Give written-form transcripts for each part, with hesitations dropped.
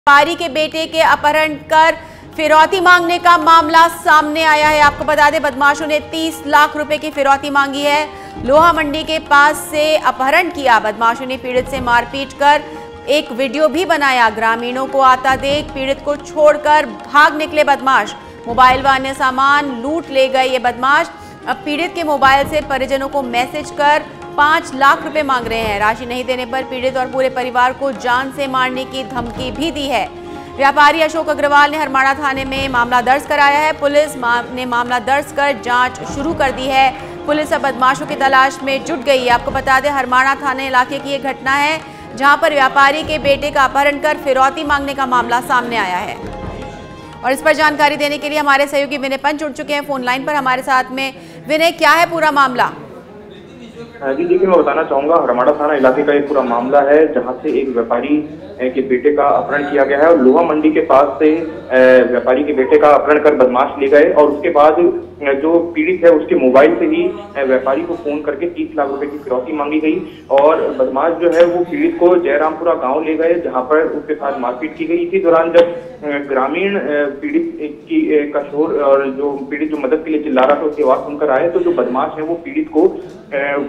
व्यापारी के बेटे के अपहरण कर फिरौती मांगने का मामला सामने आया है। आपको बता दें, बदमाशों ने 30 लाख रुपए की फिरौती मांगी है। लोहा मंडी के पास से अपहरण किया। बदमाशों ने पीड़ित से मारपीट कर एक वीडियो भी बनाया। ग्रामीणों को आता देख पीड़ित को छोड़कर भाग निकले बदमाश। मोबाइल व अन्य सामान लूट ले गए ये बदमाश। अब पीड़ित के मोबाइल से परिजनों को मैसेज कर 5 लाख रुपए मांग रहे हैं। राशि नहीं देने पर पीड़ित और पूरे परिवार को जान से मारने की धमकी भी दी है। व्यापारी अशोक अग्रवाल ने हरमाड़ा थाने में मामला दर्ज कराया है। पुलिस ने मामला दर्ज कर जांच शुरू कर दी है। पुलिस अब बदमाशों की तलाश में जुट गई है। आपको बता दें, हरमाड़ा थाने इलाके की यह घटना है जहां पर व्यापारी के बेटे का अपहरण कर फिरौती मांगने का मामला सामने आया है। और इस पर जानकारी देने के लिए हमारे सहयोगी विनय पंच जुड़ चुके हैं फोन लाइन पर हमारे साथ में। विनय, क्या है पूरा मामला? जी देखिए, मैं बताना चाहूंगा, हरमाड़ा थाना इलाके का एक पूरा मामला है जहां से एक व्यापारी के बेटे का अपहरण किया गया है और लोहा मंडी के पास से व्यापारी के बेटे का अपहरण कर बदमाश ले गए और उसके बाद जो पीड़ित है उसके मोबाइल से ही व्यापारी को फोन करके 30 लाख रुपए की फिरौती मांगी गई और बदमाश जो है वो पीड़ित को जयरामपुरा गांव ले गए जहां पर उसके साथ मारपीट की गई। इसी दौरान जब ग्रामीण पीड़ित की का शोर और जो पीड़ित जो मदद के लिए चिल्ला रहा था उसकी आवाज सुनकर आए तो जो बदमाश है वो पीड़ित को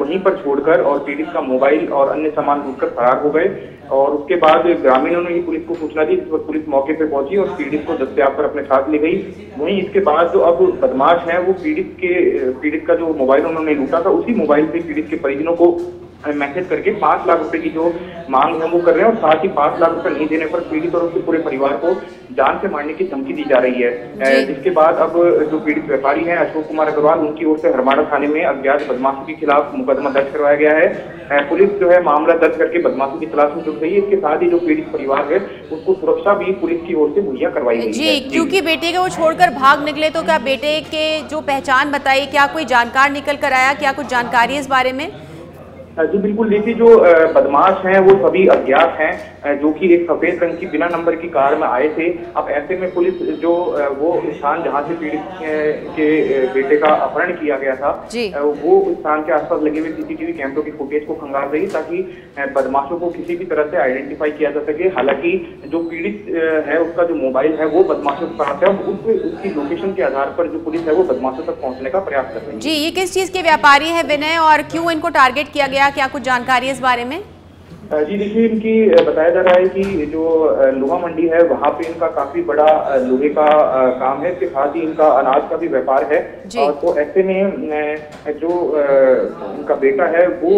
वहीं पर छोड़कर और पीड़ित का मोबाइल और अन्य सामान लूटकर फरार हो गए। और उसके बाद ग्रामीणों ने ही पुलिस को सूचना दी, जिस पर पुलिस मौके पर पहुंची और पीड़ित को दस्तयाब कर अपने साथ ले गई। वहीं इसके बाद जो अब बदमाश है वो पीड़ित का जो मोबाइल उन्होंने लूटा था उसी मोबाइल से पीड़ित के परिजनों को मैसेज करके 5 लाख रुपए की जो मांग है वो कर रहे हैं और साथ ही 5 लाख रुपए नहीं देने पर पीड़ित और उसके पूरे परिवार को जान से मारने की धमकी दी जा रही है। जिसके बाद अब जो पीड़ित व्यापारी हैं अशोक कुमार अग्रवाल, उनकी ओर से हरमाड़ा थाने में अज्ञात बदमाशों के खिलाफ मुकदमा दर्ज करवाया गया है। पुलिस जो है मामला दर्ज करके बदमाशों की तलाश में जुट गई है। इसके साथ ही जो पीड़ित परिवार है उसको सुरक्षा भी पुलिस की ओर से मुहैया करवाई गई है। जी, क्योंकि बेटे को वो छोड़कर भाग निकले तो क्या बेटे के जो पहचान बताई, क्या कोई जानकार निकल कर आया, क्या कुछ जानकारी इस बारे में? जी बिल्कुल, देखिए जो बदमाश हैं वो सभी अज्ञात हैं जो कि एक सफेद रंग की बिना नंबर की कार में आए थे। अब ऐसे में पुलिस जो वो स्थान जहां से पीड़ित के बेटे का अपहरण किया गया था वो स्थान के आसपास लगे हुए सीसीटीवी कैमरों की फुटेज को खंगाल रही ताकि बदमाशों को किसी भी तरह से आइडेंटिफाई किया जा सके। हालांकि जो पीड़ित है उसका जो मोबाइल है वो बदमाशों के पास है, उसकी लोकेशन के आधार पर जो पुलिस है वो बदमाशों तक पहुंचने का प्रयास कर रही है। जी, ये किस चीज के व्यापारी है विनय और क्यों इनको टारगेट किया गया, क्या कुछ जानकारी है इस बारे में? जी देखिए, इनकी बताया जा रहा है कि जो लोहा मंडी है वहाँ पे इनका काफी बड़ा लोहे का काम है। इसके साथ ही इनका अनाज का भी व्यापार है। तो ऐसे में जो इनका बेटा है वो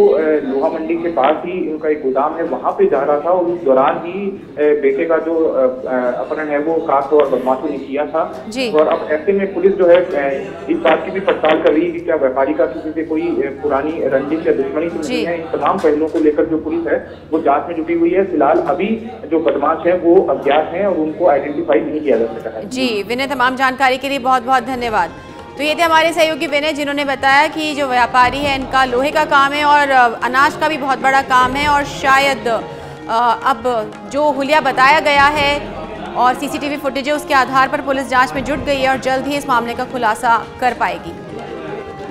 लोहा मंडी के पास ही इनका एक गोदाम है, वहाँ पे जा रहा था और उस दौरान ही बेटे का जो अपहरण है वो काफ और बदमाशों ने किया था। और अब ऐसे में पुलिस जो है इस बात की भी पड़ताल कर रही है कि क्या व्यापारी का किसी से कोई पुरानी रंजिश या दुश्मनी तो नहीं है। इन तमाम पहलुओं को लेकर जो पुलिस है वो जांच में जुटी हुई है। फिलहाल अभी जो बदमाश है वो अज्ञात हैं और उनको आइडेंटिफाई नहीं किया जा सका है। जी विनय, तमाम जानकारी के लिए बहुत बहुत धन्यवाद। तो ये थे हमारे सहयोगी विनय जिन्होंने बताया कि जो व्यापारी है इनका लोहे का काम है और अनाज का भी बहुत बड़ा काम है और शायद अब जो हुलिया बताया गया है और सीसीटीवी फुटेज है उसके आधार पर पुलिस जांच में जुट गई है और जल्द ही इस मामले का खुलासा कर पाएगी।